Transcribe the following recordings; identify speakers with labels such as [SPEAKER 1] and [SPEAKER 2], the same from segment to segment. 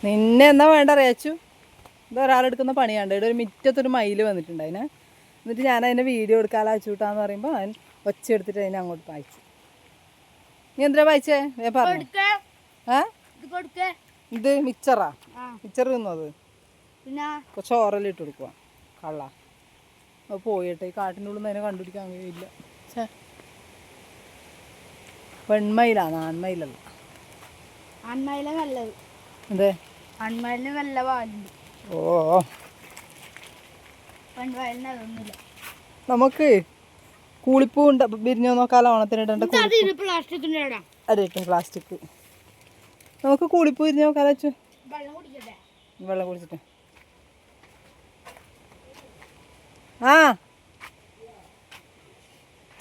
[SPEAKER 1] നിന്നെ എന്നാ വേണ്ട അറിയാച്ചു. ഇത് ഒരാളെടുക്കുന്ന പണിയാണ്ട്. ഇവിടെ ഒരു മുറ്റത്തൊരു മയിൽ വന്നിട്ടുണ്ട് അതിന്. എന്നിട്ട് ഞാൻ അതിനെ വീഡിയോ എടുക്കാതെ അയച്ചുവിട്ടാന്ന് പറയുമ്പോൾ അവൻ ഒച്ച എടുത്തിട്ട് അതിനെ അങ്ങോട്ട് പായിച്ചു. നീ എന്തിനാ പായിച്ചേ? പറഞ്ഞു. ഇത് മിച്ചറാ. മിച്ചർ തിന്നത് കുറച്ച് ഓറലിട്ട് കൊടുക്കുക. കള്ള അത് പോയിട്ട് ഈ കാട്ടിൻ്റെ ഉള്ളിൽ നിന്ന് അതിനെ കണ്ടുപിടിക്കാൻ കഴിയില്ല. പെൺമയിലാണ്, ആൺമയിലല്ല.
[SPEAKER 2] ആൺമയില നല്ലത്.
[SPEAKER 1] അതെ,
[SPEAKER 2] ആൺമയിലിന് നല്ല പാലുണ്ട്.
[SPEAKER 1] ഓ,
[SPEAKER 2] പെൺമയിലിന് അതൊന്നുമില്ല.
[SPEAKER 1] നമുക്ക് കൂളിപ്പൂ ഉണ്ട് വിരിഞ്ഞോ നോക്കാലോ. ഓണത്തിനിടേണ്ട പ്ലാസ്റ്റിക്. നമുക്ക് കൂളിപ്പൂ വിരിഞ്ഞു നോക്കാലോ. വെച്ചു വെള്ളം കുടിച്ചിട്ട്. ആ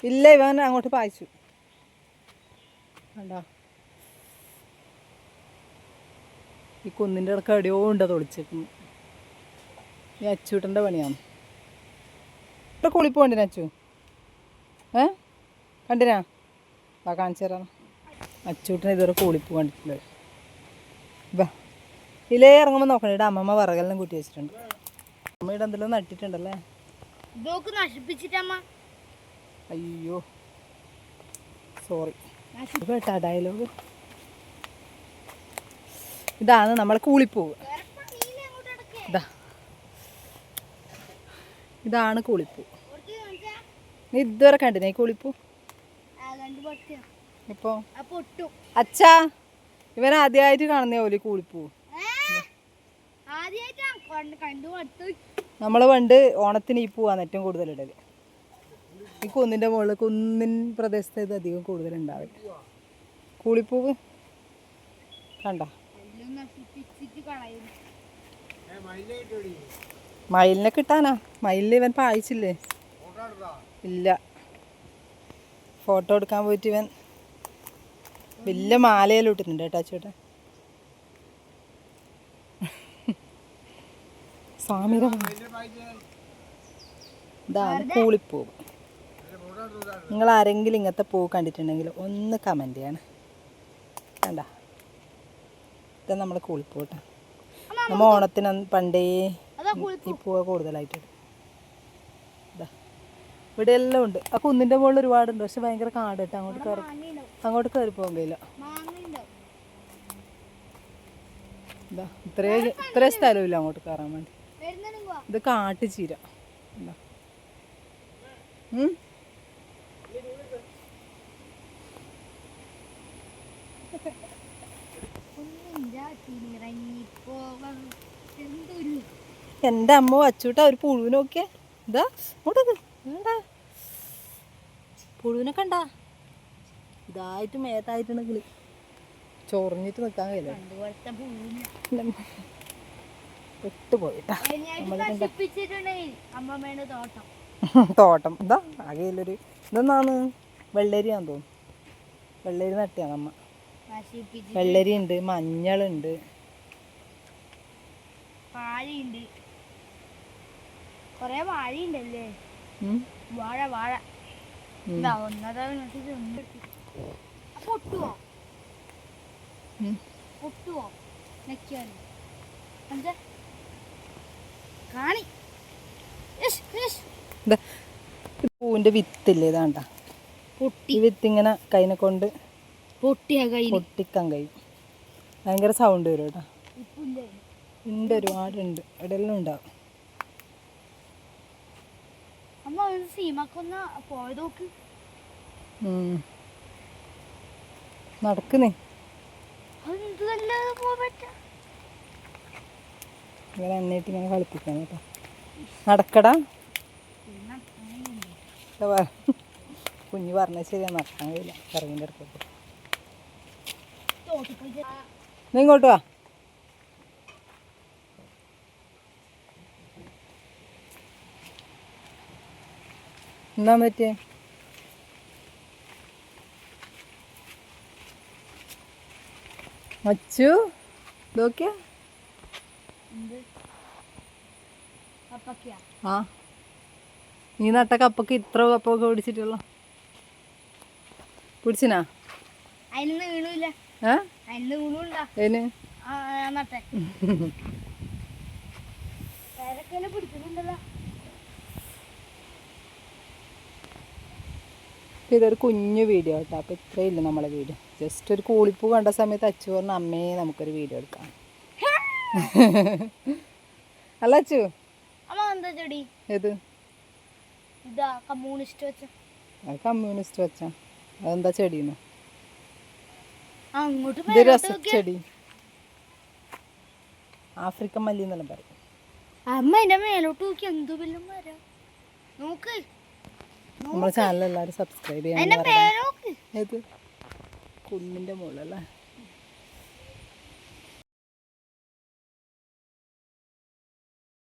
[SPEAKER 1] ഇല്ല, ഇവൻ അങ്ങോട്ട് പായിച്ചു. കണ്ടോ, ഈ കുന്നിൻ്റെ ഇടയ്ക്ക് എവിടെയോ ഉണ്ട് അത് ഒളിച്ചേക്കുന്നു. ഈ അച്ചൂട്ടൻ്റെ പണിയാണ്. ഇവിടെ കുളിപ്പ് കണ്ടിനാ അച്ചു? കണ്ടിനാ? വാ കാണിച്ചു തരാം. അച്ചൂട്ടനെ ഇതുവരെ കുളിപ്പ് കണ്ടിട്ടില്ല. വാ ഇലേ ഇറങ്ങുമ്പോൾ നോക്കണേ. ഇവിടെ അമ്മമ്മ വറകെല്ലാം കൂട്ടി വെച്ചിട്ടുണ്ട്. അമ്മ ഇവിടെ എന്തെല്ലാം നട്ടിട്ടുണ്ടല്ലേ. അയ്യോ സോറി കേട്ടാ ഡയലോഗ്. ഇതാണ് നമ്മളെ കൂളിപ്പൂവ്. ഇതാണ് കൂളിപ്പൂ. നീ ഇതുവരെ കണ്ടിനെ ഈ കൂളിപ്പൂ? ഇപ്പോ അച്ഛാ, ഇവൻ ആദ്യമായിട്ട് കാണുന്നേ പോലെ കൂളിപ്പൂ. നമ്മള് പണ്ട് ഓണത്തിന് ഈ പൂവാണ് ഏറ്റവും കൂടുതൽ ഇടല്. ഈ കുന്നിൻ്റെ മുകളിൽ, കുന്നിൻ പ്രദേശത്ത് ഇത് അധികം കൂടുതലുണ്ടാവില്ല കൂളിപ്പൂവ്. കണ്ട, മയിലിനെ കിട്ടാനാ? മയിലിന് ഇവൻ പായിച്ചില്ലേ? ഇല്ല, ഫോട്ടോ എടുക്കാൻ പോയിട്ട് ഇവൻ വലിയ മാലയെല്ലാം ഇട്ടിട്ടുണ്ട് കേട്ടോ ചേട്ടാ. സ്വാമിയുടെ ഇതാണ് കൂളിപ്പൂ. നിങ്ങൾ ആരെങ്കിലും ഇങ്ങനത്തെ പൂ കണ്ടിട്ടുണ്ടെങ്കിൽ ഒന്ന് കമൻറ്റ് ചെയ്യണം. കണ്ട, ഇതാ നമ്മളെ കൂളിപ്പൂ കേട്ടോ. നമ്മൾ ഓണത്തിന് പണ്ടേ ഈ പൂവ് കൂടുതലായിട്ടുണ്ട്. ഇതാ ഇവിടെ എല്ലാം ഉണ്ട്. ആ കുന്നിൻ്റെ മുകളിൽ ഒരുപാടുണ്ട്. പക്ഷെ ഭയങ്കര കാട് കേട്ടോ. അങ്ങോട്ട് കയറി പോകാൻ കഴിയില്ല. ഇതാ ഇത്രയും സ്ഥലമില്ല അങ്ങോട്ട് കയറാൻ വേണ്ടി. ഇത് കാട്ടുചീര. എൻ്റെ അമ്മ വച്ചൂട്ടാ ഒരു പുഴുവിനെ നോക്കിയേ. ഇതാ ഇങ്ങോട്ടേക്ക് വേണ്ട, പുഴുവിനെ കണ്ട. ഇതായിട്ട് മേത്തായിട്ടാണ് കിളി. ചൊറിഞ്ഞിട്ട് നിൽക്കാൻ കഴിയില്ല. പെട്ടുപോയിട്ടാ തോട്ടം. ഇതാ ആകെയില്ലൊരു ഇതെന്നാണ് വെള്ളരിയാന്ന് തോന്നുന്നു. വെള്ളരി നട്ടിയാണ് അമ്മ. വെള്ളരി ഉണ്ട്, മഞ്ഞളുണ്ട്,
[SPEAKER 2] വാഴയുണ്ട്, കൊറേ വാഴയുണ്ടല്ലേ. വാഴ വാഴ പൊട്ടുവോ പൊട്ടുവോ നെക്കിയാലോ കാണി.
[SPEAKER 1] പൂവിന്റെ വിത്തില്ലേ ഇതാണ്ട പൊട്ടി. വിത്ത് ഇങ്ങനെ കൈനെ കൊണ്ട് പൊട്ടിക്കാൻ കഴിയും. ഭയങ്കര സൗണ്ട് വരും കേട്ടോ. ഉണ്ട്, ഒരുപാടുണ്ട്. ഇവിടെയെല്ലാം ഉണ്ടാവും. നടക്കുന്നേ ഇങ്ങനെ എണ്ണയിട്ട് ഇങ്ങനെ കളിപ്പിക്കാൻ കേട്ടോ. നടക്കടാ. കുഞ്ഞ് പറഞ്ഞ ശരിയാ, നടക്കാൻ കഴിയില്ല കറങ്ങിൻ്റെ ഇടയ്ക്കൊക്കെ. നീ ഇങ്ങോട്ട് വാ. എന്നാ പറ്റിയേ? അച്ചു ഇതൊക്കെയാ. ആ നീ നട്ട കപ്പൊക്കെ ഇത്ര കപ്പൊക്കെ പിടിച്ചിട്ടുള്ള പിടിച്ചിനാ?
[SPEAKER 2] അതിന്
[SPEAKER 1] ഏന്
[SPEAKER 2] നട്ടെ പേരൊക്കെ പിടിക്കുന്നുണ്ടല്ലോ.
[SPEAKER 1] അപ്പോൾ ഇതൊരു കുഞ്ഞു വീഡിയോ കേട്ടോ. അപ്പോൾ ഇത്രയില്ല നമ്മളെ വീഡിയോ. ജസ്റ്റ് ഒരു കൂളിപ്പൂ കണ്ട സമയത്ത് അച്ചു പറഞ്ഞു അമ്മേ നമുക്കൊരു വീഡിയോ എടുക്കാം. അല്ല അച്ചു,
[SPEAKER 2] അമ്മ എന്താ ചെടി?
[SPEAKER 1] ഏത്?
[SPEAKER 2] ഇതാ കമ്മ്യൂണിസ്റ്റ് വെച്ച.
[SPEAKER 1] അത് കമ്മ്യൂണിസ്റ്റ് വെച്ചാ അതെന്താ ചെടിയെന്ന്?
[SPEAKER 2] അങ്ങോട്ട്
[SPEAKER 1] ഇത് രസ ചെടി, ആഫ്രിക്കൻ മല്ലി എന്നെല്ലാം പറയും.
[SPEAKER 2] അമ്മ എന്റെ മേലോട്ട് നോക്കി എന്തോ വല്ലതും വരാ. നോക്ക്
[SPEAKER 1] നമ്മുടെ ചാനൽ എല്ലാവരും സബ്സ്ക്രൈബ് ചെയ്യാൻ.
[SPEAKER 2] എന്റെ മേലോട്ട്
[SPEAKER 1] ഏത്? കുന്നിൻ്റെ മുകളിലല്ലേ?